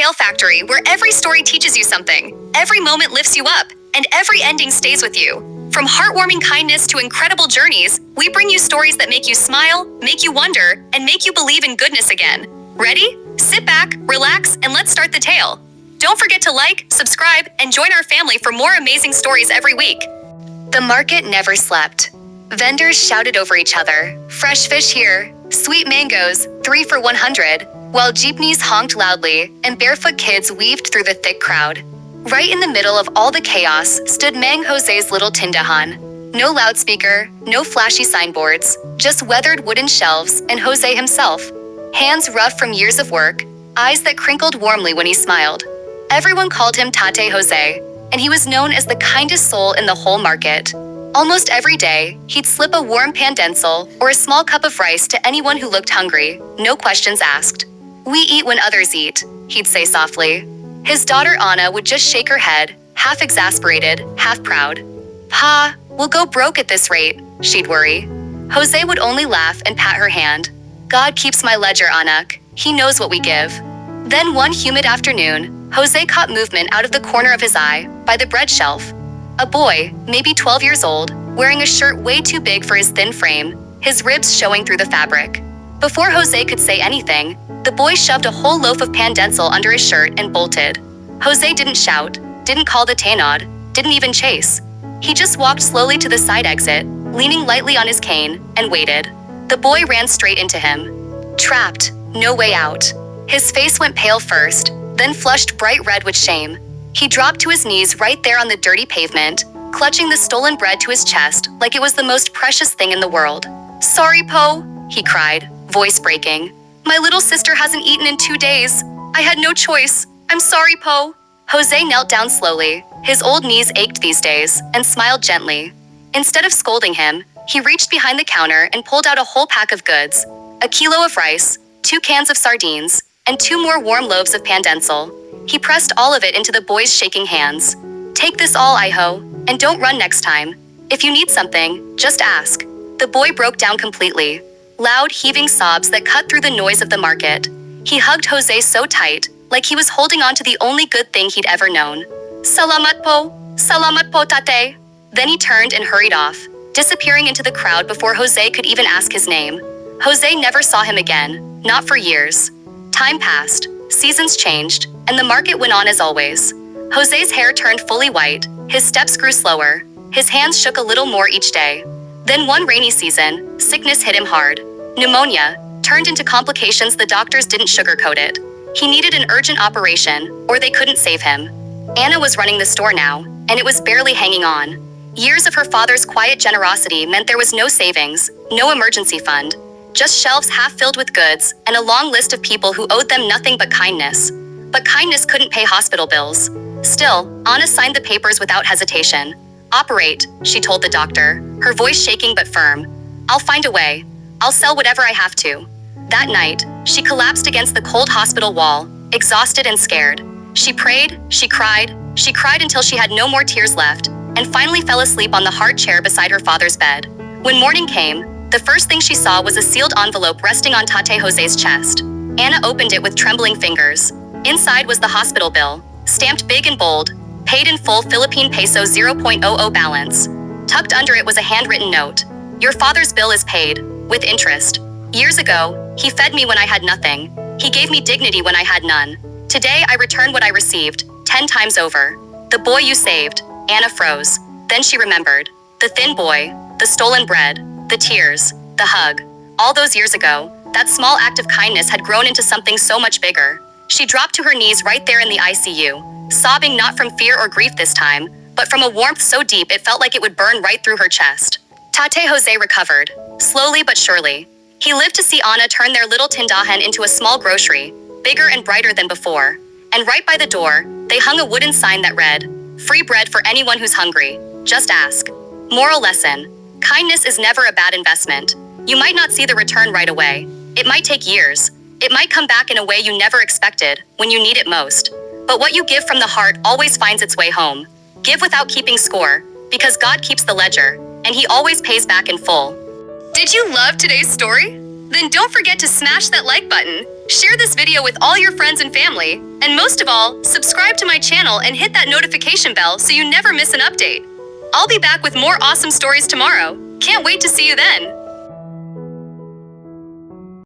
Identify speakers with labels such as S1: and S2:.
S1: tale factory where every story teaches you something, every moment lifts you up, and every ending stays with you. From heartwarming kindness to incredible journeys, we bring you stories that make you smile, make you wonder, and make you believe in goodness again. Ready? Sit back, relax, and let's start the tale. Don't forget to like, subscribe, and join our family for more amazing stories every week. The market never slept. Vendors shouted over each other, fresh fish here, sweet mangoes, 3 for 100, while jeepneys honked loudly and barefoot kids weaved through the thick crowd. Right in the middle of all the chaos stood Mang Jose's little tindahan. No loudspeaker, no flashy signboards, just weathered wooden shelves and Jose himself. Hands rough from years of work, eyes that crinkled warmly when he smiled. Everyone called him Tate Jose, and he was known as the kindest soul in the whole market. Almost every day, he'd slip a warm pandencil or a small cup of rice to anyone who looked hungry, no questions asked. "We eat when others eat," he'd say softly. His daughter Anna would just shake her head, half exasperated, half proud. "Pa, we'll go broke at this rate," she'd worry. Jose would only laugh and pat her hand. "God keeps my ledger, Anak. He knows what we give." Then one humid afternoon, Jose caught movement out of the corner of his eye, by the bread shelf. A boy, maybe 12 years old, wearing a shirt way too big for his thin frame, his ribs showing through the fabric. Before Jose could say anything, the boy shoved a whole loaf of pandencil under his shirt and bolted. Jose didn't shout, didn't call the tanod, didn't even chase. He just walked slowly to the side exit, leaning lightly on his cane, and waited. The boy ran straight into him. Trapped, no way out. His face went pale first, then flushed bright red with shame. He dropped to his knees right there on the dirty pavement, clutching the stolen bread to his chest like it was the most precious thing in the world. "Sorry, Po," he cried, voice breaking. "My little sister hasn't eaten in 2 days. I had no choice. I'm sorry, Po." Jose knelt down slowly. His old knees ached these days, and smiled gently. Instead of scolding him, he reached behind the counter and pulled out a whole pack of goods. A kilo of rice, 2 cans of sardines, and 2 more warm loaves of pandencil. He pressed all of it into the boy's shaking hands. "Take this all, Iho, and don't run next time. If you need something, just ask." The boy broke down completely. Loud, heaving sobs that cut through the noise of the market. He hugged Jose so tight, like he was holding on to the only good thing he'd ever known. Salamat po tate." Then he turned and hurried off, disappearing into the crowd before Jose could even ask his name. Jose never saw him again, not for years. Time passed, seasons changed, and the market went on as always. Jose's hair turned fully white, his steps grew slower, his hands shook a little more each day. Then one rainy season, sickness hit him hard. Pneumonia turned into complications the doctors didn't sugarcoat it. He needed an urgent operation, or they couldn't save him. Anna was running the store now, and it was barely hanging on. Years of her father's quiet generosity meant there was no savings, no emergency fund. Just shelves half filled with goods, and a long list of people who owed them nothing but kindness. But kindness couldn't pay hospital bills. Still, Anna signed the papers without hesitation. "Operate," she told the doctor, her voice shaking but firm. "I'll find a way. I'll sell whatever I have to." That night, she collapsed against the cold hospital wall, exhausted and scared. She prayed, she cried until she had no more tears left, and finally fell asleep on the hard chair beside her father's bed. When morning came, the first thing she saw was a sealed envelope resting on Tate Jose's chest. Anna opened it with trembling fingers. Inside was the hospital bill, stamped big and bold, paid in full Philippine peso 0.00 balance. Tucked under it was a handwritten note. "Your father's bill is paid, with interest. Years ago, he fed me when I had nothing. He gave me dignity when I had none. Today I return what I received, 10 times over. The boy you saved." Anna froze. Then she remembered. The thin boy, the stolen bread, the tears, the hug. All those years ago, that small act of kindness had grown into something so much bigger. She dropped to her knees right there in the ICU, sobbing not from fear or grief this time, but from a warmth so deep it felt like it would burn right through her chest. Tate Jose recovered, slowly but surely. He lived to see Anna turn their little tindahan into a small grocery, bigger and brighter than before. And right by the door, they hung a wooden sign that read, "Free bread for anyone who's hungry. Just ask." Moral lesson: kindness is never a bad investment. You might not see the return right away. It might take years. It might come back in a way you never expected, when you need it most. But what you give from the heart always finds its way home. Give without keeping score, because God keeps the ledger, and He always pays back in full. Did you love today's story? Then don't forget to smash that like button, share this video with all your friends and family, and most of all, subscribe to my channel and hit that notification bell so you never miss an update. I'll be back with more awesome stories tomorrow. Can't wait to see you then.